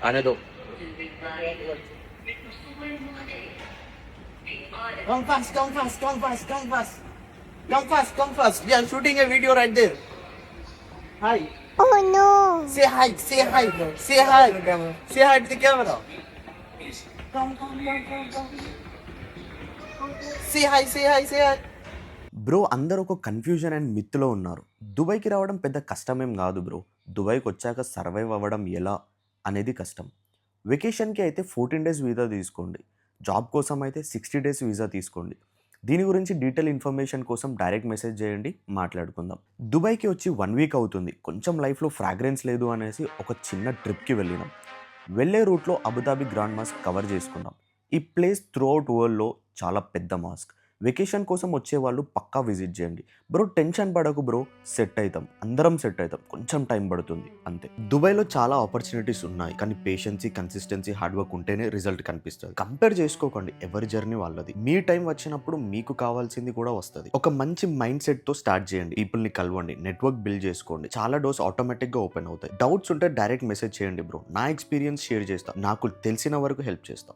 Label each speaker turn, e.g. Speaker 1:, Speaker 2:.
Speaker 1: आने दो. Come fast, come fast, come fast, come fast. Come fast, come fast. We are shooting a video right there. Hi.
Speaker 2: Oh no!
Speaker 1: Say hi, say hi, say hi. Say hi to the camera. Come, come, come, come, come. Say hi, say hi, say hi. Bro అందరూ ఒక confusion and మిత్తులో ఉన్నారు. దుబాయ్‌కి రావడం పెద్ద కష్టమేం గాదు bro. దుబాయ్‌కి వచ్చాక సర్వైవ్ అవ్వడం ఎలా అనేది కష్టం. వెకేషన్‌కి అయితే 14 డేస్ వీసా తీసుకోండి. జాబ్ కోసం అయితే 60 డేస్ వీసా తీసుకోండి. దీని గురించి డీటెయిల్ ఇన్ఫర్మేషన్ కోసం డైరెక్ట్ మెసేజ్ చేయండి, మాట్లాడుకుందాం. దుబాయ్‌కి వచ్చి 1 వీక్ అవుతుంది. కొంచెం లైఫ్‌లో ఫ్రాగ్రెన్స్ లేదు అనేసి ఒక చిన్న ట్రిప్‌కి వెళ్ళినాం. వెళ్ళే రూట్‌లో అబుదాబి గ్రాండ్ మాస్క్ కవర్ చేసుకున్నాం. ఈ ప్లేస్ త్రూఅవుట్ వరల్డ్‌లో చాలా పెద్ద మాస్క్. వెకేషన్ కోసం వచ్చేవాళ్ళు పక్కా విజిట్ చేయండి. బ్రో టెన్షన్ పడకు బ్రో, సెట్ అవుతాం, అందరం సెట్ అవుతాం, కొంచెం టైం పడుతుంది అంతే. దుబాయ్లో చాలా ఆపర్చునిటీస్ ఉన్నాయి, కానీ పేషెన్సీ, కన్సిస్టెన్సీ, హార్డ్ వర్క్ ఉంటేనే రిజల్ట్ కనిపిస్తుంది. కంపేర్ చేసుకోకండి, ఎవరి జర్నీ వాళ్ళది. మీ టైం వచ్చినప్పుడు మీకు కావాల్సింది కూడా వస్తుంది. ఒక మంచి మైండ్ సెట్తో స్టార్ట్ చేయండి. పీపుల్ని కలవండి, నెట్వర్క్ బిల్డ్ చేసుకోండి, చాలా డోర్స్ ఆటోమేటిక్గా ఓపెన్ అవుతాయి. డౌట్స్ ఉంటే డైరెక్ట్ మెసేజ్ చేయండి బ్రో, నా ఎక్స్పీరియన్స్ షేర్ చేస్తాను, నాకు తెలిసిన వరకు హెల్ప్ చేస్తాను.